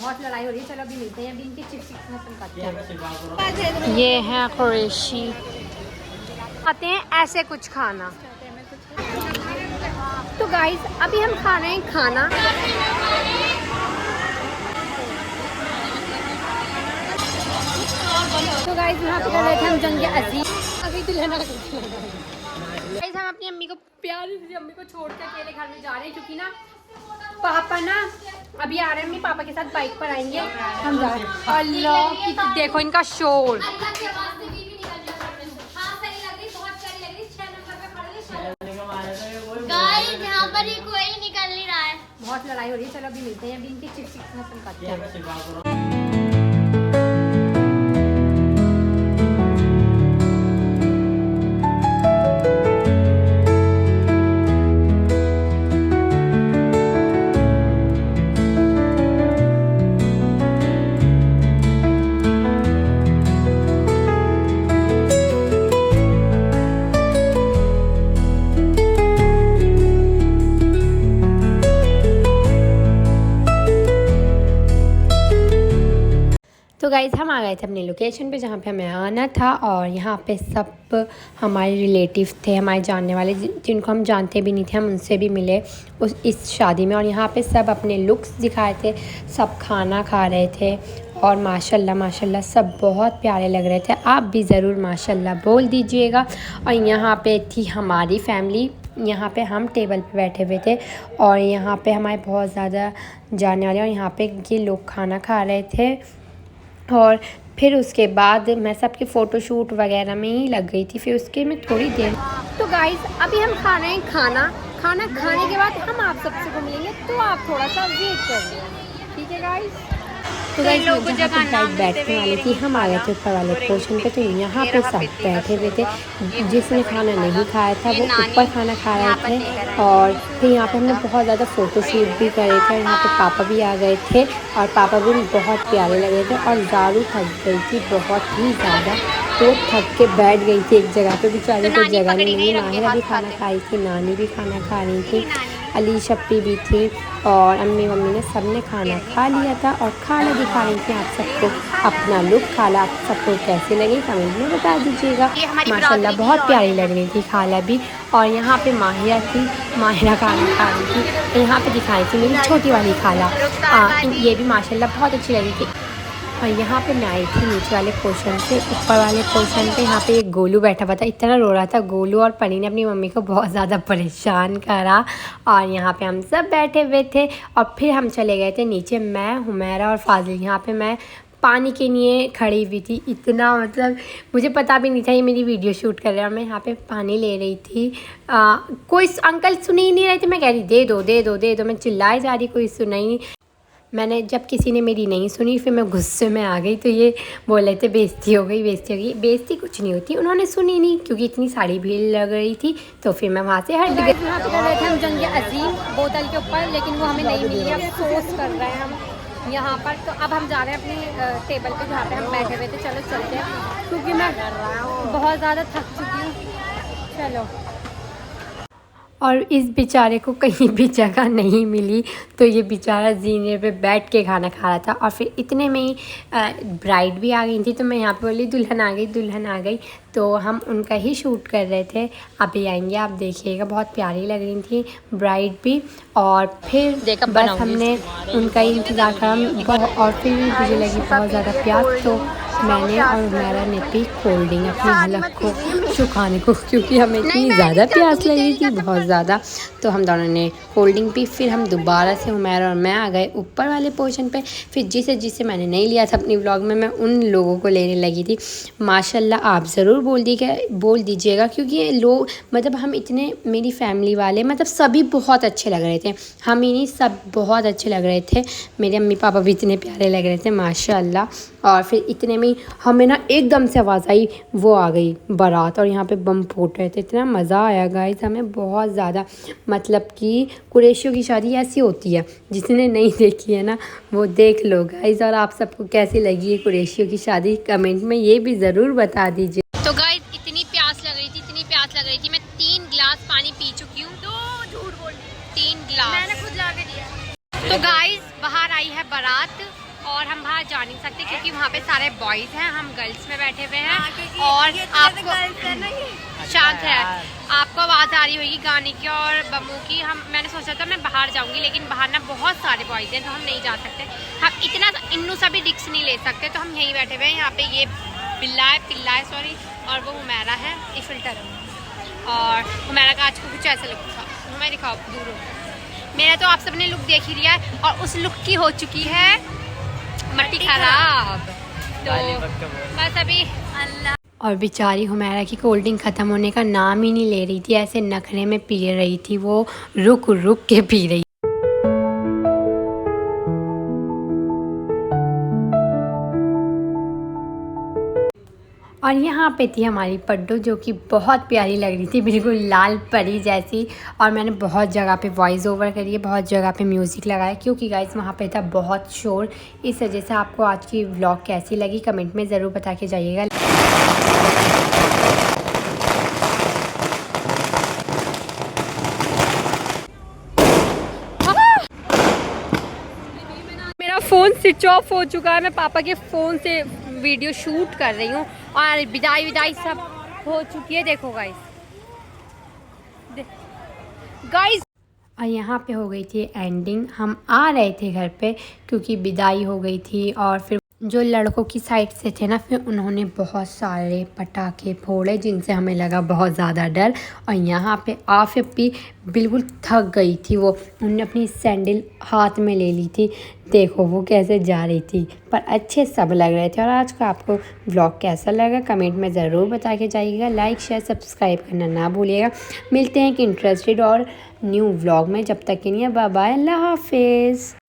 बहुत लड़ाई हो रही है। चलो अभी मिलते हैं, अभी इनके चिप्स खत्म करते हैं। ये है कुरैशी, आते हैं ऐसे कुछ खाना। तो गाइस अभी हम खा रहे हैं खाना। तो गाइस यहाँ पे कर रहे थे हम जंग अजीम। अभी दुल्हन गाइस हम अपनी अम्मी को प्यारी सी अम्मी को छोड़ के अकेले घर में जा रहे हैं, क्योंकि ना पापा ना अभी आ रहे हैं। अम्मी पापा के साथ बाइक पर आएंगे, हम जा रहे हैं। अल्लाह देखो इनका शोर। यहाँ पर ही कोई निकल नहीं रहा है, बहुत लड़ाई हो रही है। चलो अभी मिलते हैं, अभी इनके चिप्स खत्म करते हैं। तो गाइज़ हम आ गए थे अपनी लोकेशन पे जहाँ पे हमें आना था, और यहाँ पे सब हमारे रिलेटिव थे, हमारे जानने वाले जिनको हम जानते भी नहीं थे, हम उनसे भी मिले इस शादी में। और यहाँ पे सब अपने लुक्स दिखाए थे, सब खाना खा रहे थे, और माशाल्लाह माशाल्लाह सब बहुत प्यारे लग रहे थे। आप भी ज़रूर माशाल्लाह बोल दीजिएगा। और यहाँ पे थी हमारी फैमिली, यहाँ पे हम टेबल पे बैठे हुए थे, और यहाँ पे हमारे बहुत ज़्यादा जानने वाले, और यहाँ पे ये लोग खाना खा रहे थे। और फिर उसके बाद मैं सबके फ़ोटोशूट वगैरह में ही लग गई थी। फिर उसके में थोड़ी देर। तो गाइज़ अभी हम खा रहे हैं खाना खाने के बाद हम आप सबसे को मिलेंगे, तो आप थोड़ा सा वेट कर लें, ठीक है गाइज़। तो गाइस जहाँ पे गाइड बैठने वाली थी, हम आ गए थे ऊपर वाले पोर्शन पे। तो यहाँ पे सब बैठे हुए थे, जिसने खाना नहीं खाया था वो ऊपर खाना खा रहे थे। और फिर यहाँ पे हमने बहुत ज़्यादा फ़ोटोशूट भी करे थे। यहाँ पे पापा भी आ गए थे, और पापा भी बहुत प्यारे लग रहे थे। और ज़ारू थक गई थी बहुत ही ज़्यादा, तो थक के बैठ गई थी एक जगह पे, बेचारी को जगह नहीं मिली। माहिरा भी खाना खाई थी, नानी भी खाना खा रही थी, अली शप्पी भी थी, और अम्मी मम्मी ने सब ने खाना खा लिया था। और खाना दिखा रही थी आप सबको अपना लुक। खाला आप सबको कैसी लगी कमेंट में बता दीजिएगा। माशाल्लाह बहुत प्यारी लग रही थी खाला भी। और यहाँ पे माहिरा खाना खा रही थी। तो यहाँ पे दिखाई थी मेरी छोटी वाली खाला, ये भी माशाल्लाह बहुत अच्छी लगी थी। और यहाँ पे मैं आई थी नीचे वाले पोर्शन से ऊपर वाले पोर्शन पे। यहाँ पे एक गोलू बैठा हुआ था, इतना रो रहा था गोलू, और परी ने अपनी मम्मी को बहुत ज़्यादा परेशान करा। और यहाँ पे हम सब बैठे हुए थे, और फिर हम चले गए थे नीचे, मैं, हुमैरा और फाजिल। यहाँ पे मैं पानी के लिए खड़ी हुई थी। इतना मतलब मुझे पता भी नहीं था ये मेरी वीडियो शूट कर रहे हैं, और मैं यहाँ पे पानी ले रही थी। कोई अंकल सुन ही नहीं रहे थे। मैं कह रही दे दो दे दो दे दो, मैं चिल्लाई जा रही, कोई सुना ही नहीं। मैंने जब किसी ने मेरी नहीं सुनी, फिर मैं गुस्से में आ गई। तो ये बोले थे बेइज्जती हो गई, बेइज्जती हो गई। बेइज्जती कुछ नहीं होती, उन्होंने सुनी नहीं क्योंकि इतनी सारी भीड़ लग रही थी। तो फिर मैं वहाँ से हट गई। यहाँ पे कर रहे थे हम जंग अजीम बोतल के ऊपर, लेकिन वो हमें नहीं मिली। अब अफसोस कर रहे हैं हम यहाँ पर। तो अब हम जा रहे हैं अपने टेबल पे जहाँ पे हम बैठे हुए थे। चलो चलते हैं, क्योंकि मैं बहुत ज़्यादा थक चुकी हूँ। चलो। और इस बेचारे को कहीं भी जगह नहीं मिली, तो ये बेचारा जीने पे बैठ के खाना खा रहा था। और फिर इतने में ही ब्राइड भी आ गई थी। तो मैं यहाँ पे बोली दुल्हन आ गई। तो हम उनका ही शूट कर रहे थे, अभी आएंगे आप देखिएगा। बहुत प्यारी लग रही थी ब्राइड भी। और फिर बस हमने उनका ही इंतज़ार करा, और फिर मुझे लगी बहुत ज़्यादा प्यास। तो मैंने और हुमैरा ने पी कोल्ड ड्रिंक अपनी हलक को सुखाने को, क्योंकि हमें इतनी ज़्यादा प्यास लगी थी, बहुत ज़्यादा। तो हम दोनों ने कोल्ड ड्रिंक पी। फिर हम दोबारा से हुमैरा और मैं आ गए ऊपर वाले पोर्शन पे। फिर जिसे मैंने नहीं लिया था अपनी व्लॉग में, मैं उन लोगों को लेने लगी थी। माशाल्लाह आप ज़रूर बोल दीजिएगा, क्योंकि ये लोग मतलब हम इतने, मेरी फैमिली वाले मतलब सभी बहुत अच्छे लग रहे थे। हम ही नहीं, सब बहुत अच्छे लग रहे थे। मेरे अम्मी पापा भी इतने प्यारे लग रहे थे माशाल्लाह। और फिर इतने में हमें ना एकदम से आवाज़ आई, वो आ गई बारात, और यहाँ पे बम फूट रहे थे। इतना मज़ा आया गाइस हमें बहुत ज़्यादा। मतलब कि कुरैशियों की शादी ऐसी होती है, जिसने नहीं देखी है ना वो देख लो गाइस। और आप सबको कैसी लगी है कुरैशियों की शादी, कमेंट में ये भी ज़रूर बता दीजिए। तो गाइस इतनी प्यास लग रही थी, मैं 3 गिलास पानी पी चुकी हूँ। तो झूठ बोल 3 गिलास मैंने खुद ला के दिया। तो गाइस बाहर आई है बारात, और हम बाहर जा नहीं सकते क्योंकि वहाँ पे सारे बॉयज़ हैं, हम गर्ल्स में बैठे हुए हैं। और आपको शांत है, आपको आवाज़ आ रही होगी गाने की और बम्बू की। मैंने सोचा था मैं बाहर जाऊँगी, लेकिन बाहर ना बहुत सारे बॉयज़ हैं तो हम नहीं जा सकते। हम इतना इन्नू सा भी रिस्क नहीं ले सकते, तो हम यहीं बैठे हुए हैं। यहाँ पे ये पिल्ला है सॉरी, और वो हुमैरा है, ये फिल्टर है। और हुमैरा का आज को कुछ ऐसा लुक था, हमें दिखाओ दूर हो। मेरा तो आप सबने लुक देख ही लिया है, और उस लुक की हो चुकी है मट्टी खराब। तो बस अभी अल्लाह। और बेचारी हुमैरा की कोल्ड ड्रिंक ख़त्म होने का नाम ही नहीं ले रही थी, ऐसे नखरे में पी रही थी वो, रुक रुक के पी रही। और यहाँ पे थी हमारी पड्डू, जो कि बहुत प्यारी लग रही थी, बिल्कुल लाल परी जैसी। और मैंने बहुत जगह पे वॉइस ओवर करी है, बहुत जगह पे म्यूज़िक लगाया, क्योंकि गाइस वहाँ पे था बहुत शोर। इस वजह से आपको आज की व्लॉग कैसी लगी कमेंट में ज़रूर बता के जाइएगा। मेरा फ़ोन स्विच ऑफ हो चुका है, मैं पापा के फ़ोन से वीडियो शूट कर रही हूँ, और विदाई सब हो चुकी है। देखो गाइस और यहाँ पे हो गई थी एंडिंग। हम आ रहे थे घर पे क्योंकि विदाई हो गई थी, और फिर जो लड़कों की साइड से थे ना, फिर उन्होंने बहुत सारे पटाखे फोड़े, जिनसे हमें लगा बहुत ज़्यादा डर। और यहाँ पे आफिफ भी बिल्कुल थक गई थी, वो उन्होंने अपनी सैंडल हाथ में ले ली थी। देखो वो कैसे जा रही थी, पर अच्छे सब लग रहे थे। और आज का आपको व्लॉग कैसा लगा कमेंट में ज़रूर बता के जाइएगा। लाइक शेयर सब्सक्राइब करना ना भूलिएगा। मिलते हैं एक इंटरेस्टेड और न्यू व्लॉग में, जब तक के लिए बाय बाय, अल्लाह हाफिज़।